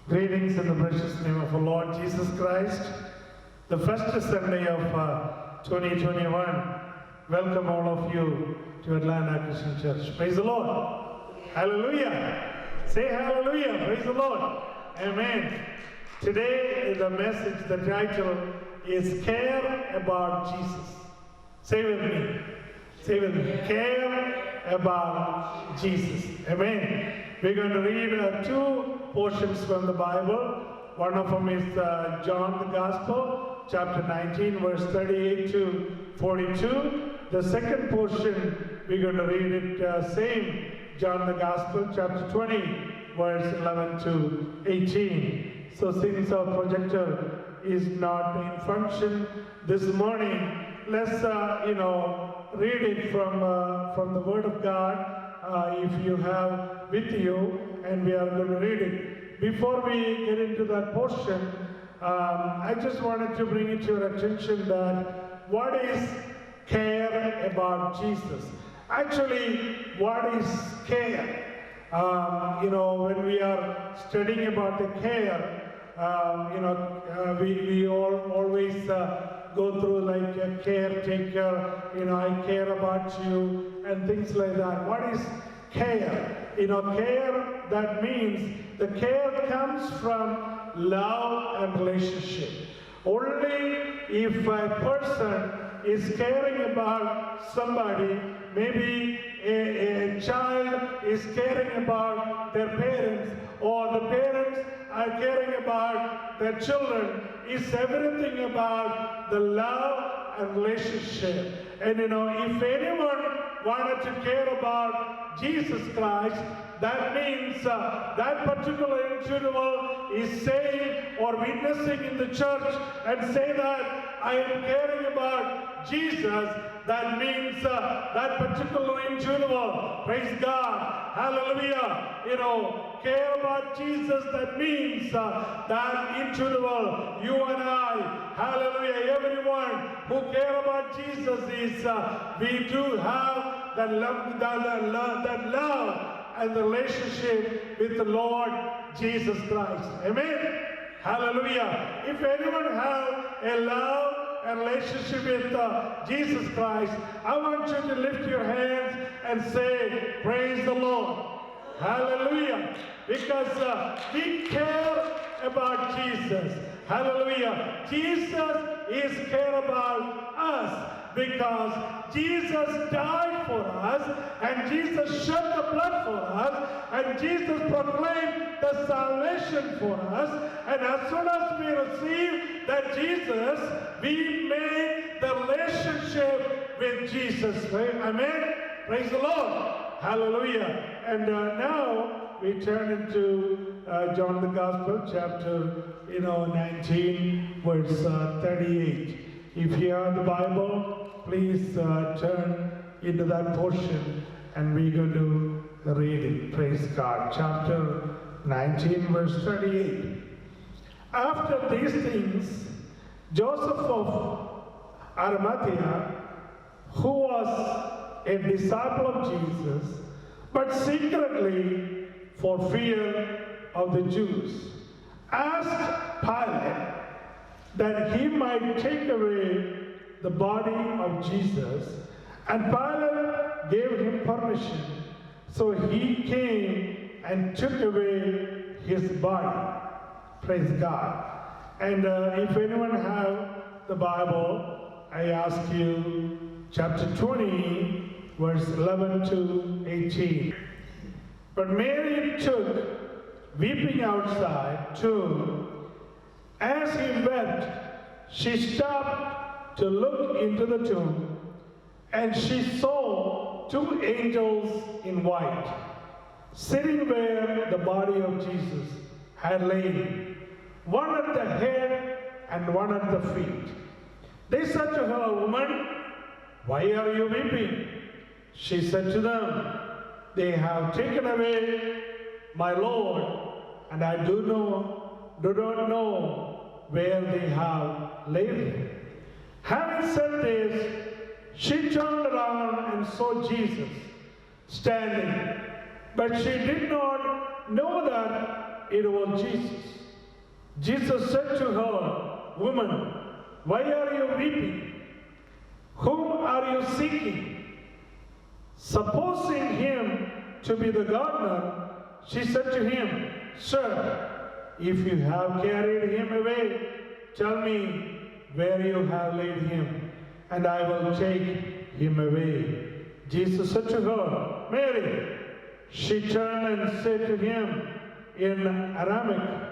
Greetings in the precious name of our Lord Jesus Christ. The first Sunday of 2021. Welcome all of you to Atlanta Christian Church. Praise the Lord. Hallelujah. Say hallelujah. Praise the Lord. Amen. Today the message, the title is Care About Jesus. Say with me. Say with me. Care about Jesus. Amen. We're going to read two portions from the Bible. One of them is John the Gospel, chapter 19, verse 38 to 42. The second portion, we're going to read it same John the Gospel, chapter 20, verse 11 to 18. So since our projector is not in function this morning, let's read it from the Word of God. If you have with you, and we are going to read it. Before we get into that portion, I just wanted to bring it to your attention that what is care about Jesus? Actually, what is care? When we are studying about the care, we always go through like a caretaker, I care about you, and things like that. What is care? Care, that means the care comes from love and relationship. Only if a person is caring about somebody, maybe a child is caring about their parents, or the parents are caring about their children, it's everything about the love and relationship. And if anyone wanted to care about Jesus Christ, that means that particular individual is saying or witnessing in the church and say that I am caring about Jesus. That means that particular individual, praise God, hallelujah, care about Jesus. That means that individual, you and I, hallelujah, everyone who care about Jesus is, we do have that love and the relationship with the Lord Jesus Christ. Amen. Hallelujah. If anyone have a love and relationship with Jesus Christ, I want you to lift your hands and say, praise the Lord. Hallelujah. Because we care about Jesus. Hallelujah. Jesus is care about us. Because Jesus died for us, and Jesus shed the blood for us, and Jesus proclaimed the salvation for us. And as soon as we receive that Jesus, we made the relationship with Jesus. Amen? Praise the Lord. Hallelujah. And now we turn into John the Gospel, chapter 19, verse 38. If you have the Bible, please turn into that portion, and we're going to read it. Praise God. Chapter 19, verse 38. After these things, Joseph of Arimathea, who was a disciple of Jesus, but secretly for fear of the Jews, asked Pilate that he might take away the body of Jesus, and Pilate gave him permission. So he came and took away his body. Praise God. And if anyone have the Bible, I ask you, chapter 20, verse 11 to 18. But Mary took, weeping outside, too. As he wept, she stopped to look into the tomb, and she saw two angels in white, sitting where the body of Jesus had lain, one at the head and one at the feet. They said to her, "Woman, why are you weeping?" She said to them, "They have taken away my Lord, and I do not know where they have laid him." Having said this, she turned around and saw Jesus standing, but she did not know that it was Jesus. Jesus said to her, "Woman, why are you weeping? Whom are you seeking?" Supposing him to be the gardener, she said to him, "Sir, if you have carried him away, tell me where you have laid him, and I will take him away." Jesus said to her, "Mary." She turned and said to him in Aramaic,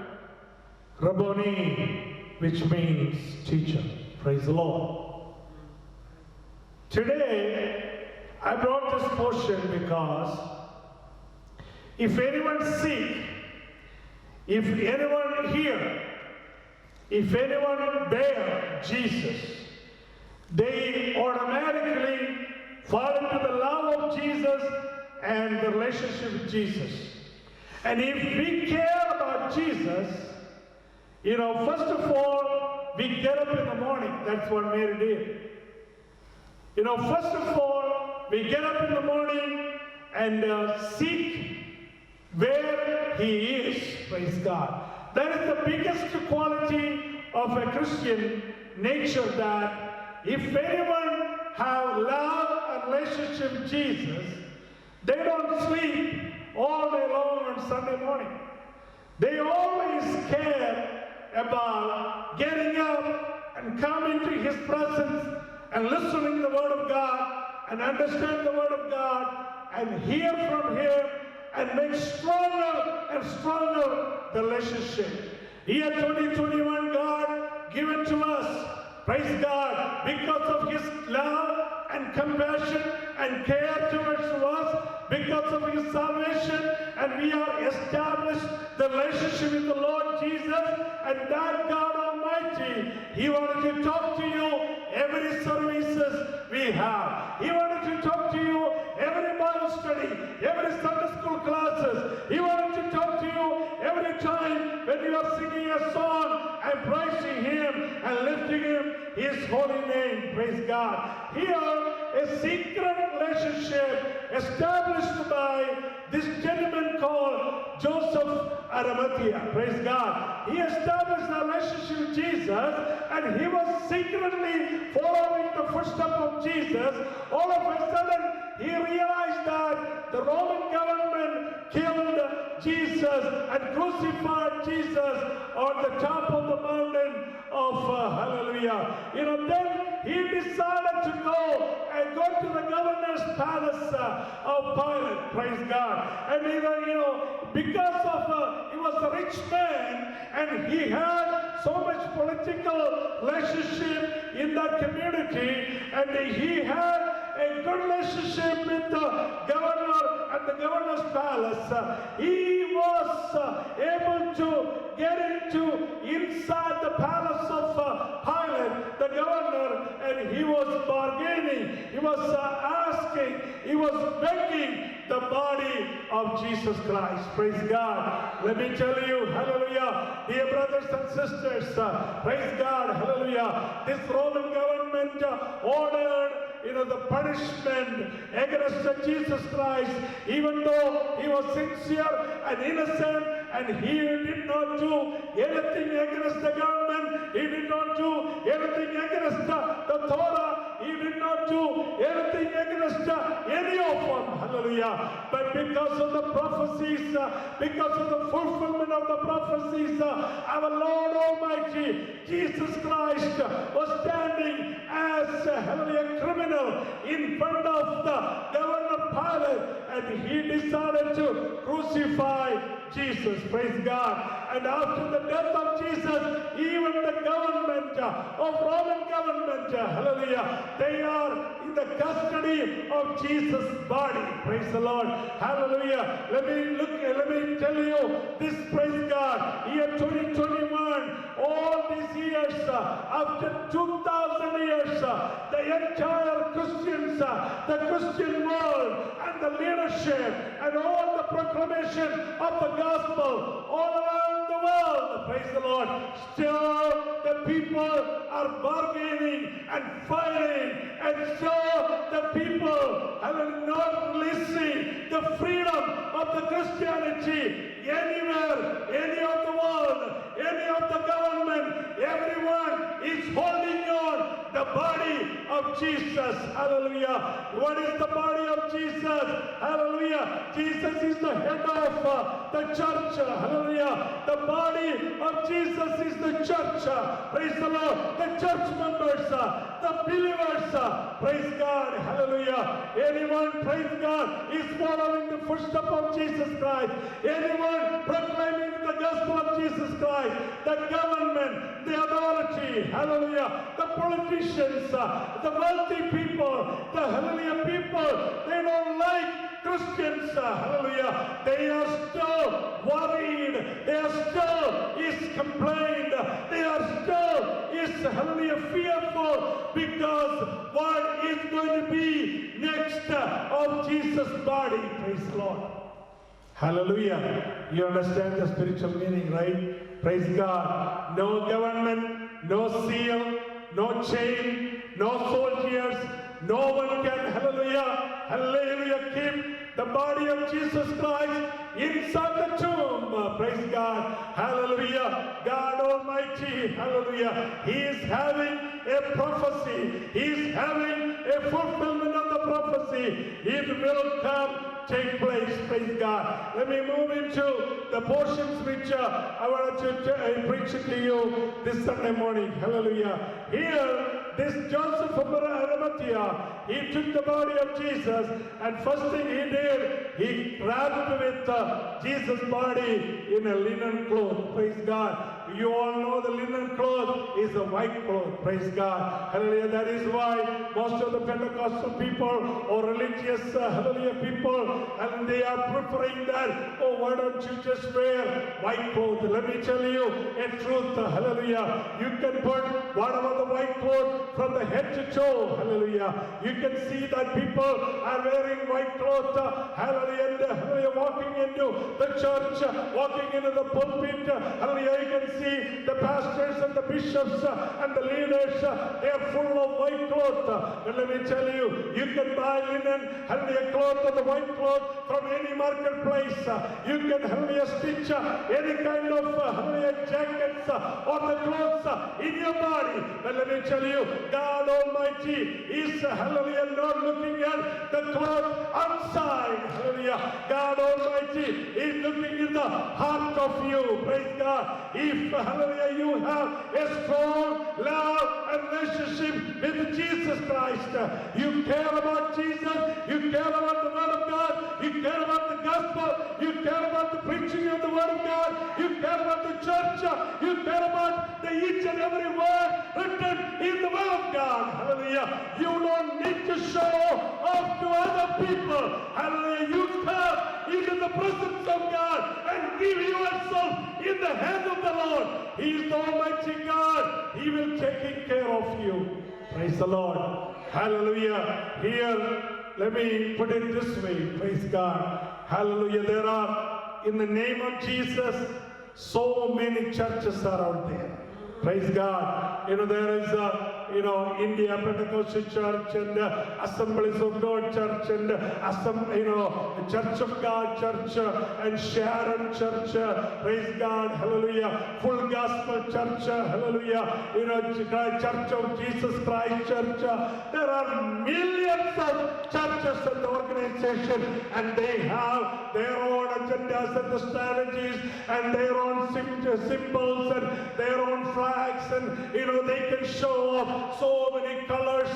"Rabboni," which means teacher. Praise the Lord. Today, I brought this portion because if anyone seek, if anyone hear, if anyone bear Jesus, they automatically fall into the love of Jesus and the relationship with Jesus. And if we care about Jesus, first of all, we get up in the morning. That's what Mary did. First of all, we get up in the morning and seek where he is. Praise God. That is the biggest quality of a Christian nature, that if anyone have love and relationship with Jesus, they don't sleep all day long on Sunday morning. They always care about getting up and coming to his presence and listening to the Word of God and understand the Word of God and hear from him and make stronger and stronger the relationship. Year 2021, God given to us, praise God, because of his love and compassion and care towards us, because of his salvation, and we are established the relationship with the Lord Jesus, and that God Almighty, he wanted to talk to you every services we have. He wanted to talk to you every Bible study, every Sunday school classes. He wanted to talk to you every time when you are singing a song and praising him and lifting him his holy name. Praise God. Here, a secret relationship established by this gentleman called Joseph Arimathea. Praise God. He established a relationship with Jesus, and he was secretly following the footsteps of Jesus. All of a sudden, he realized that the Roman government killed Jesus and crucified Jesus on the top of the mountain of Hallelujah. Then he decided to go to the governor's palace of Pilate. Praise God. And because of he was a rich man and he had so much political relationship in that community, and he had a good relationship with the governor at the governor's palace. He was able to get inside the palace of Pilate, the governor, and he was bargaining, he was asking, he was begging the body of Jesus Christ. Praise God. Let me tell you, hallelujah, dear brothers and sisters, praise God, hallelujah, this Roman government ordered the punishment against Jesus Christ, even though he was sincere and innocent, and he did not do anything against the government, he did not do anything against the Torah, he did not do anything against any of them, hallelujah. But because of the prophecies, because of the fulfillment of the prophecies, our Lord Almighty, Jesus Christ, was standing as a criminal in front of the governor Pilate, and he decided to crucify Jesus. Praise God. And after the death of Jesus, even the government of Roman government, hallelujah, they are in the custody of Jesus' body. Praise the Lord. Hallelujah. Let me tell you this, praise God. Year 2021, all these years, after 2,000 years, the entire Christians, the Christian world, and the leadership, and all the proclamation of the gospel all around the world, praise the Lord, still the people are bargaining and fighting, and so the people have not releasing the freedom of the Christianity anywhere, any of the world, any of the of Jesus. Hallelujah. What is the body of Jesus? Hallelujah. Jesus is the head of the church. Hallelujah. The body of Jesus is the church. Praise the Lord. The church members, the believers. Praise God. Hallelujah. Anyone, praise God, is following the footsteps of Jesus Christ. Anyone proclaiming the gospel of Jesus Christ. The government, the authority. Hallelujah. The politicians, the wealthy people, the hallelujah people, they don't like Christians, hallelujah. They are still worried. They are still complained. They are still hallelujah, fearful because what is going to be next of Jesus' body. Praise the Lord. Hallelujah. You understand the spiritual meaning, right? Praise God. No government, no seal, no chain, no soldiers. No one can, hallelujah, hallelujah, keep the body of Jesus Christ inside the tomb. Praise God. Hallelujah. God Almighty, hallelujah. He is having a prophecy. He is having a fulfillment of the prophecy. It will come, take place. Praise God. Let me move into the portions which I wanted to preach to you this Sunday morning. Hallelujah. Here, this Joseph of Arimathea, he took the body of Jesus, and first thing he did, he wrapped with Jesus' body in a linen cloth. Praise God. You all know the linen cloth is a white cloth. Praise God. Hallelujah. That is why most of the Pentecostal people or religious hallelujah people, and they are preferring that. Oh, why don't you just wear white clothes? Let me tell you a truth. Hallelujah. You can put whatever the white cloth from the head to toe. Hallelujah. You can see that people are wearing white cloth. Hallelujah. And hallelujah, walking into the church, walking into the pulpit. Hallelujah. You can see the pastors and the bishops and the leaders. They are full of white cloth. But let me tell you, you can buy linen, hallelujah, cloth or the white cloth from any marketplace. You can hallelujah stitch any kind of hallelujah jackets or the clothes in your body. But let me tell you, God Almighty is hallelujah not looking at the cloth outside. Hallelujah. God Almighty is looking in the heart of you. Praise God. If hallelujah you have a strong love and relationship with Jesus Christ, you care about Jesus, you care about the Word of God, you care about the gospel, you care about the preaching of the Word of God, you care about the church, you care about the each and every word written in the Word of God. Hallelujah. You don't need to show off to other people. Hallelujah. You come into the presence of God and give yourself in the hand of the Lord. He is the Almighty God. He will take care of you. Praise the Lord. Hallelujah. Here, let me put it this way. Praise God. Hallelujah. There are, in the name of Jesus, so many churches are out there. Praise God. There is India Pentecostal Church and Assemblies of God Church and Church of God Church and Sharon Church. Praise God. Hallelujah. Full Gospel Church. Hallelujah. Church of Jesus Christ Church. There are millions of churches and organizations, and they have their own agendas and the strategies and their own symbols and their own flags, and they can show off so many colors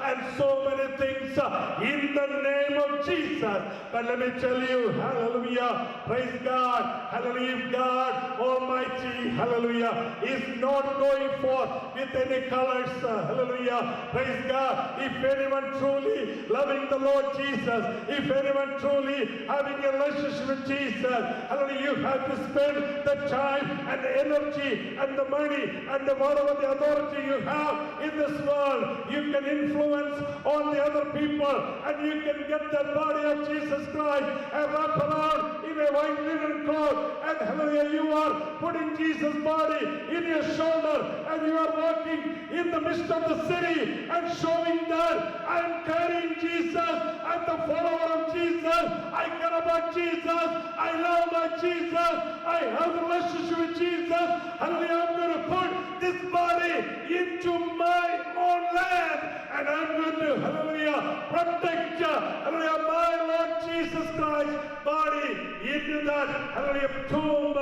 and so many things in the name of Jesus. But let me tell you, hallelujah, praise God, hallelujah, God Almighty, hallelujah, is not going forth with any colors, hallelujah, praise God. If anyone truly loving the Lord Jesus, if anyone truly having a relationship with Jesus, hallelujah, you have to spend the time and the energy and the money and whatever the authority you have in this world. You can influence on the other people, and you can get the body of Jesus Christ and wrap around in a white linen cloth, and hallelujah, you are putting Jesus' body in your shoulder, and you are walking in the midst of the city and showing that I'm carrying Jesus, I'm the follower of Jesus, I care about Jesus, I love my Jesus, I have a relationship with Jesus, hallelujah, I'm going to put this body into my own land. And I'm going to, hallelujah, protect, hallelujah, my Lord Jesus Christ's body into that, hallelujah, tomb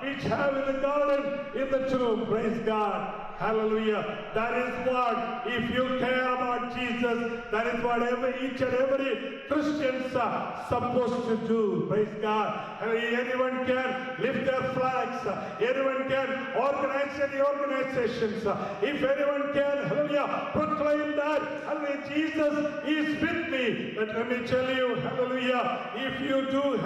which have in the garden, in the tomb. Praise God. Hallelujah. That is what, if you care about Jesus, that is what each and every Christians are supposed to do. Praise God. Anyone can lift their flags. Anyone can organize any organizations. If anyone can, hallelujah, proclaim that, hallelujah, Jesus is with me. But let me tell you, hallelujah, if you do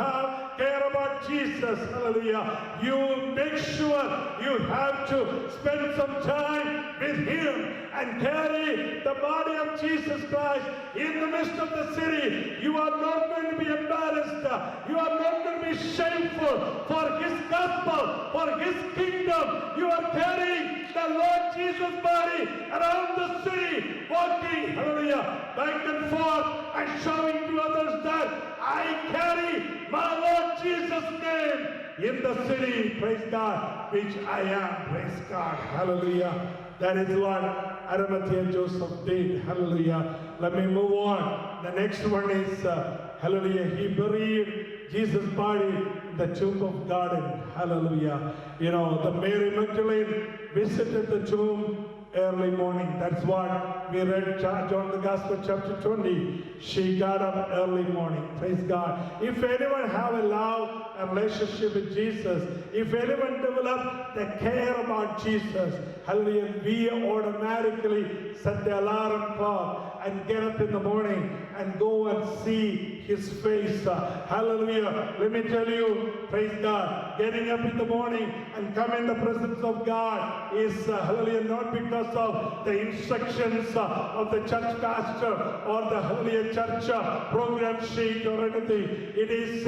care about Jesus, hallelujah, you make sure you have to spend some time with Him and carry the body of Jesus Christ in the midst of the city. You are not going to be embarrassed. You are not going to be shameful for His gospel, for His kingdom. You are carrying the Lord Jesus' body around the city, walking, hallelujah, back and forth and showing to others that I carry my Lord Jesus' name in the city, praise God, which I am, praise God, hallelujah. That is what Arimathea Joseph did, hallelujah. Let me move on. The next one is, hallelujah, he buried Jesus' body in the tomb of garden, hallelujah. You know, the Mary Magdalene visited the tomb early morning. That's what we read John the Gospel chapter 20. She got up early morning. Praise God. If anyone have a love and relationship with Jesus, if anyone develop the care about Jesus, hallelujah, we automatically set the alarm clock and get up in the morning and go and see His face. Hallelujah. Let me tell you, praise God, getting up in the morning and come in the presence of God is, hallelujah, not because of the instructions of the church pastor or the hallelujah church program sheet or anything. It is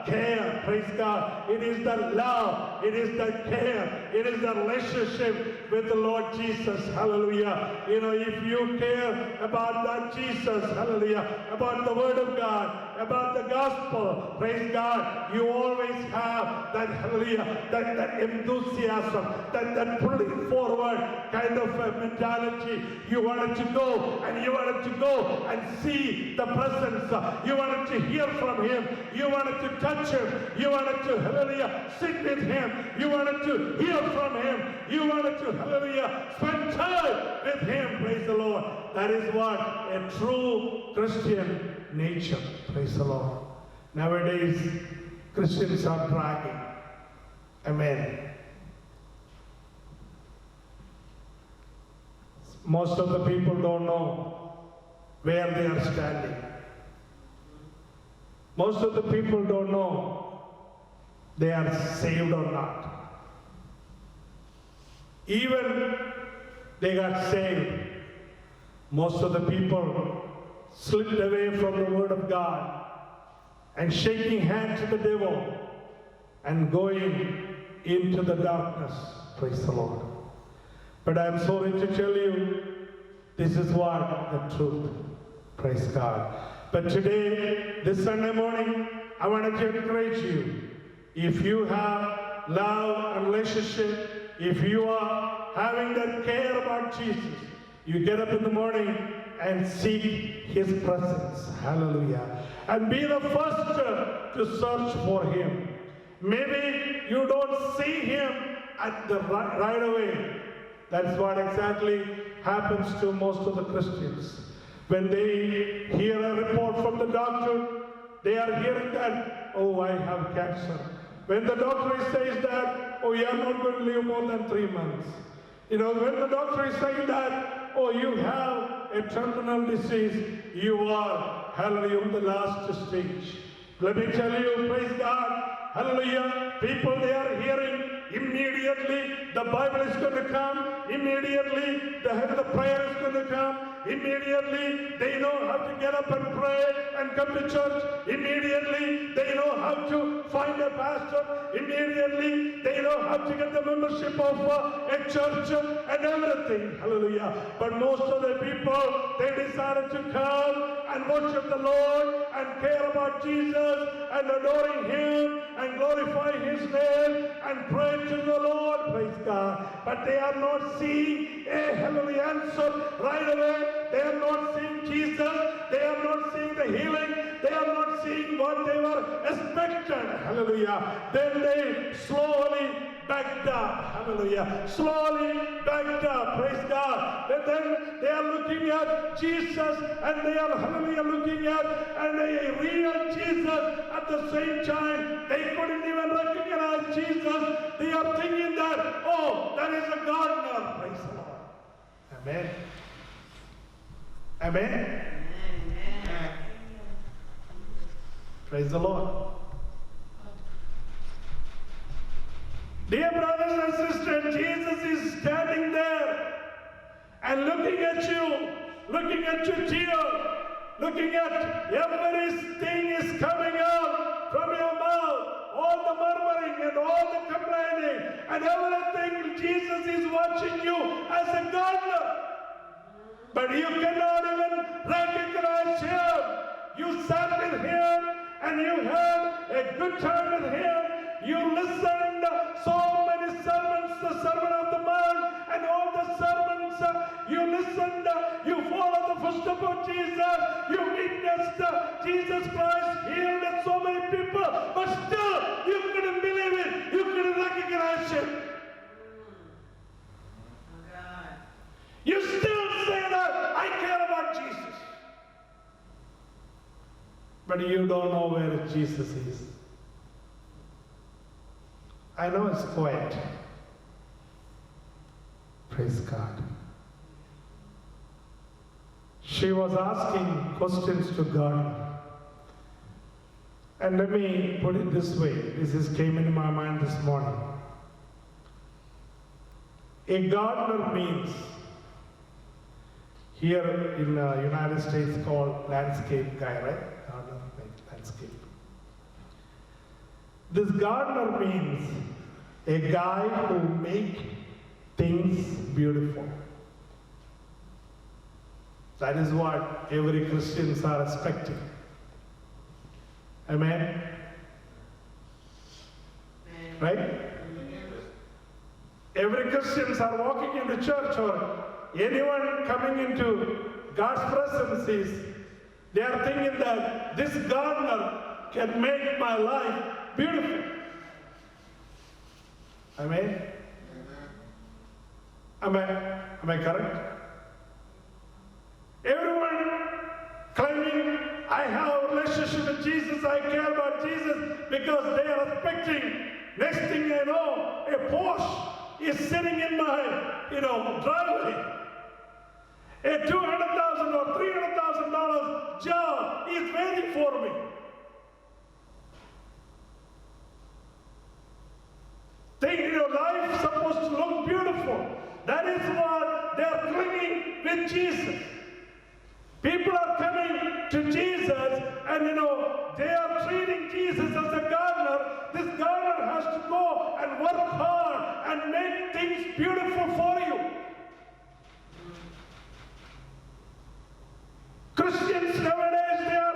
care, praise God. It is the love. It is the care. It is the relationship with the Lord Jesus. Hallelujah. You know, if you care about that Jesus, hallelujah, about the Word of God, about the gospel, praise God, you always have that, hallelujah, that enthusiasm, that pulling forward kind of a mentality. You wanted to go and you wanted to go and see the presence. You wanted to hear from Him. You wanted to touch Him. You wanted to, hallelujah, sit with Him. You wanted to hear from Him. You wanted to, hallelujah, spend time with Him. Praise the Lord. That is what a true Christian nature. Praise the Lord. Nowadays, Christians are bragging. Amen. Most of the people don't know where they are standing. Most of the people don't know they are saved or not. Even they got saved, most of the people slipped away from the Word of God and shaking hands with the devil and going into the darkness. Praise the Lord. But I'm sorry to tell you, this is what the truth. Praise God. But today, this Sunday morning, I want to encourage you. If you have love and relationship, if you are having that care about Jesus, you get up in the morning and seek His presence. Hallelujah. And be the first to search for Him. Maybe you don't see Him at the right away. That's what exactly happens to most of the Christians. When they hear a report from the doctor, they are hearing that, oh, I have cancer. When the doctor says that, oh, you are not going to live more than 3 months. You know, when the doctor is saying that, oh, you have a terminal disease, you are, hallelujah, on the last stage. Let me tell you, praise God, hallelujah, people, they are hearing immediately the Bible is going to come, immediately the prayer is going to come, immediately they know how to get up and pray and come to church, immediately they know how to find a pastor, immediately they know how to get the membership of a church and everything, hallelujah. But most of the people, they decided to come and worship the Lord and care about Jesus and adoring Him and glorifying His name and pray to the Lord, praise God. But they are not seeing a heavenly answer right away. They are not seeing Jesus. They are not seeing the healing. They are not seeing what they were expected. Hallelujah. Then they slowly backed up. Hallelujah. Slowly backed up. Praise God. And then they are looking at Jesus and they are, hallelujah, looking at a real Jesus at the same time. They couldn't even recognize Jesus. They are thinking that, oh, that is a gardener. Praise the Lord. Amen. Amen. Amen. Praise the Lord. Dear brothers and sisters, Jesus is standing there and looking at your tear, looking at everything is coming out from your mouth, all the murmuring and all the complaining and everything. Jesus is watching you as a gardener, but you cannot even recognize Him. You sat with Him and you had a good time with Him. You listened so many sermons, the Sermon of the Mount and all the sermons. You listened, you followed the footsteps of Jesus. You witnessed Jesus Christ healed so many people. But still, you couldn't believe it. You couldn't recognize Him. You still say that, I care about Jesus. But you don't know where Jesus is. I know it's quiet. Praise God. She was asking questions to God. And let me put it this way. This came into my mind this morning. A gardener means, here in the United States called landscape guy, right? Gardener, like landscape. This gardener means a guy who makes things beautiful. That is what every Christians are expecting. Amen? Right? Every Christians are walking into church or anyone coming into God's presence is, they are thinking that this gardener can make my life beautiful. Amen? Am I correct? Everyone claiming, I have a relationship with Jesus, I care about Jesus, because they are expecting, next thing I know, a Porsche is sitting in my, driveway. A $200,000 or $300,000 job is waiting for me. Think your life is supposed to look beautiful. That is what they are clinging with Jesus. People are coming to Jesus and they are treating Jesus as a gardener. This gardener has to go and work hard and make things beautiful for you. Christians nowadays, they are,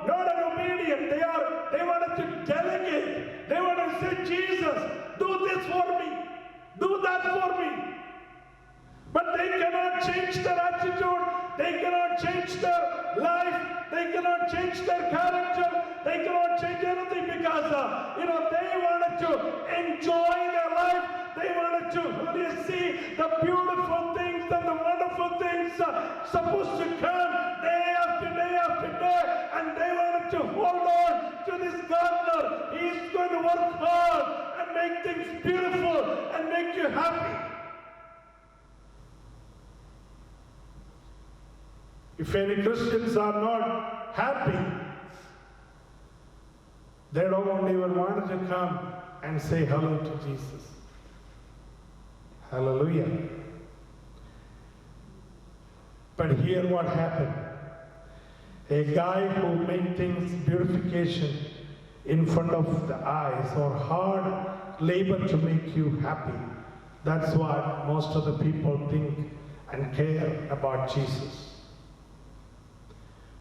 not obedient. They wanted to delegate. They want to say, Jesus, do this for me. Do that for me. But they cannot change their attitude. They cannot change their life. They cannot change their character. They cannot change anything because, they wanted to enjoy their life. They wanted to really see the beautiful things and the wonderful things supposed to come day after day after day. And they wanted to hold on to this gardener. He's going to work hard and make things beautiful and make you happy. If any Christians are not happy, they don't even want to come and say hello to Jesus. Hallelujah. But here what happened. A guy who made things beautification in front of the eyes or hard labor to make you happy. That's what most of the people think and care about Jesus.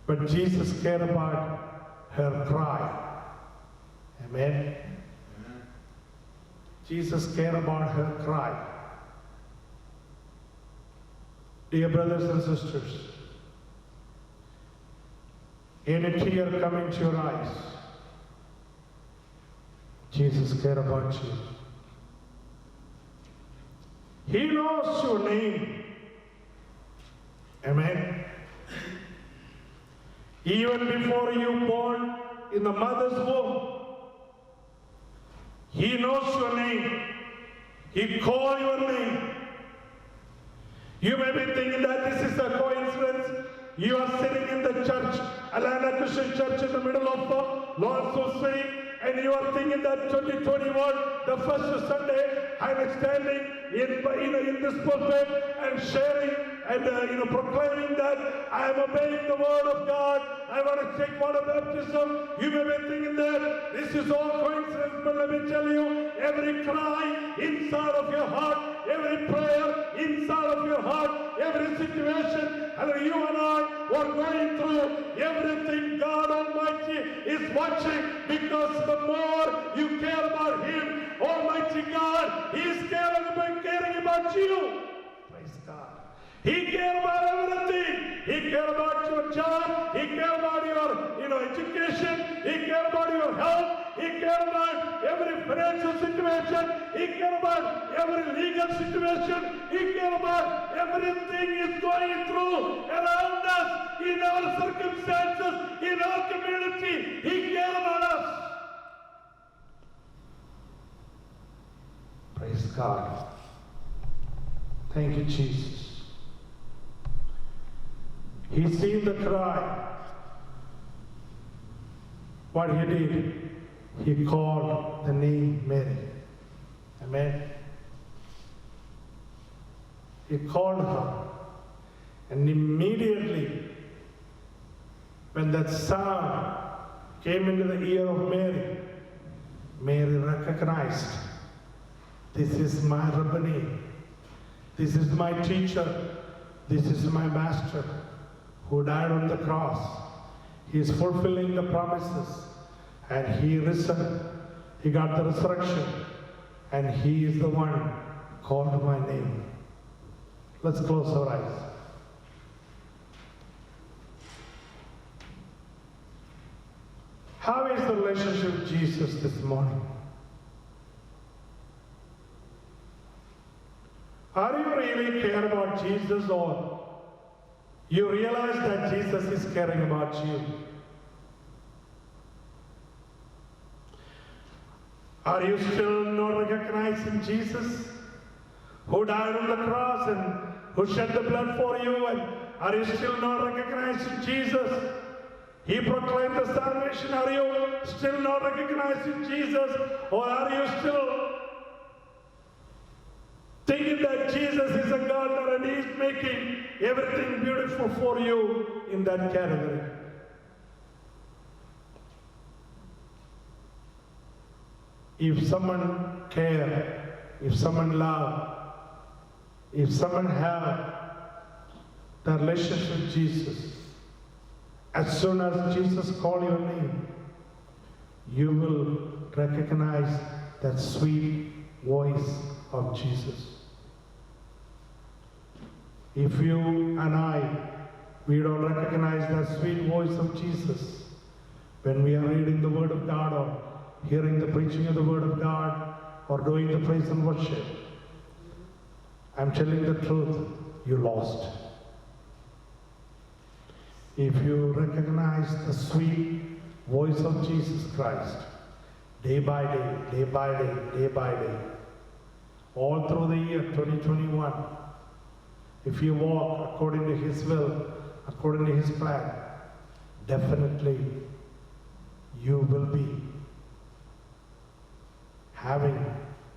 but Jesus cared about her cry. Amen. Jesus cared about her cry. Dear brothers and sisters, any tear coming to your eyes, Jesus cared about you. He knows your name. Amen. Even before you born in the mother's womb, He knows your name. He called your name. You may be thinking that this is a coincidence. You are sitting in the church, Alana Christian Church, in the middle of Lord's Day, and you are thinking that 2021, the first Sunday, I'm standing in this pulpit and sharing and proclaiming that I am obeying the word of God. I want to take water baptism. You may be thinking that this is all coincidence, but let me tell you, every cry inside of your heart, every prayer inside of your heart, every situation, and you and I are going through, everything God Almighty is watching, because the more you care about Him, Almighty God, He is caring about you. Praise God. He cares about everything. He cares about your job. He cares about your education. He cares about your health. He cares about every financial situation. He cares about every legal situation. He cares about everything is going through around us, in our circumstances, in our community. He cares about us. Praise God. Thank you, Jesus. He seen the cry. What He did, He called the name Mary. Amen. He called her. And immediately, when that sound came into the ear of Mary, Mary recognized, this is my Rabboni. This is my teacher. This is my master who died on the cross. He is fulfilling the promises. And He risen. He got the resurrection. And He is the one called my name. Let's close our eyes. How is the relationship with Jesus this morning? Are you really care about Jesus, or you realize that Jesus is caring about you? Are you still not recognizing Jesus, who died on the cross and who shed the blood for you? And are you still not recognizing Jesus? He proclaimed the salvation. Are you still not recognizing Jesus? Or are you still thinking that Jesus is a gardener and He is making everything beautiful for you in that category? If someone care, if someone love, if someone have the relationship with Jesus, as soon as Jesus call your name, you will recognize that sweet voice of Jesus. If you and I, we don't recognize that sweet voice of Jesus when we are reading the Word of God or hearing the preaching of the Word of God or doing the praise and worship, I'm telling the truth, you lost. If you recognize the sweet voice of Jesus Christ, day by day, day by day, day by day, all through the year 2021, if you walk according to His will, according to His plan, definitely you will be having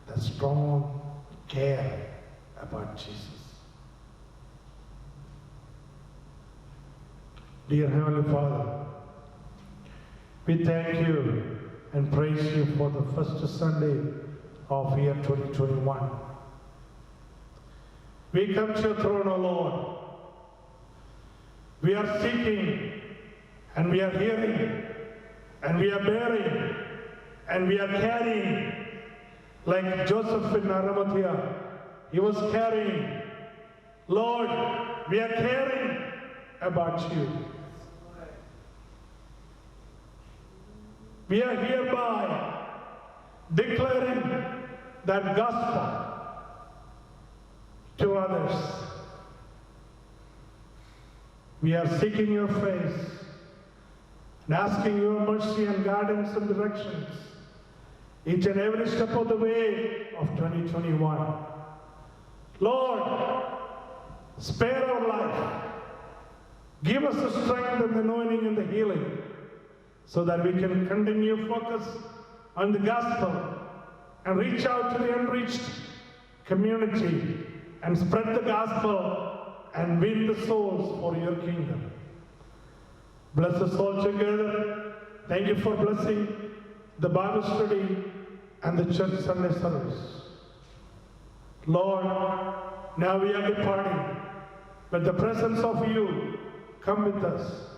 the strong care about Jesus. Dear Heavenly Father, we thank You and praise You for the first Sunday of year 2021. We come to Your throne, O Lord. We are seeking and we are hearing, and we are bearing, and we are carrying, like Joseph in Arimathea, he was carrying. Lord, we are caring about you. We are hereby declaring that gospel to others. We are seeking your face and asking your mercy and guidance and directions each and every step of the way of 2021. Lord, spare our life. Give us the strength and the anointing and the healing so that we can continue focus on the gospel and reach out to the unreached community and spread the gospel and win the souls for your kingdom. Bless us all together. Thank you for blessing the Bible study and the church Sunday service. Lord, now we are departing, but the presence of you come with us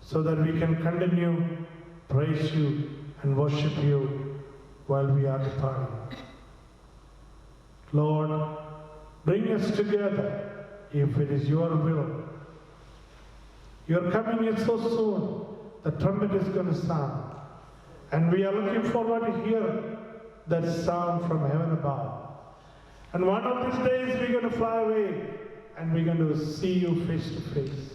so that we can continue praise you and worship you while we are departing. Lord, bring us together if it is your will. Your coming is so soon, the trumpet is going to sound. And we are looking forward to hear that sound from heaven above. And one of these days we're going to fly away and we're going to see you face to face.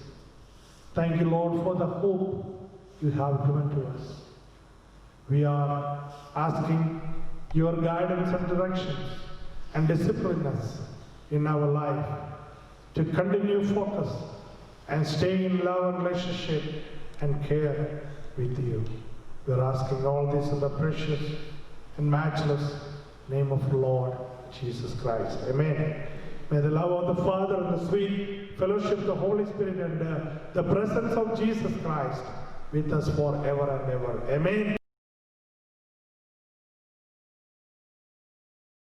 Thank you, Lord, for the hope you have given to us. We are asking your guidance and directions and discipline us in our life to continue focus and stay in love and relationship and care with you. We are asking all this in the precious and matchless name of the Lord Jesus Christ. Amen. May the love of the Father and the sweet fellowship of the Holy Spirit and the presence of Jesus Christ with us forever and ever. Amen.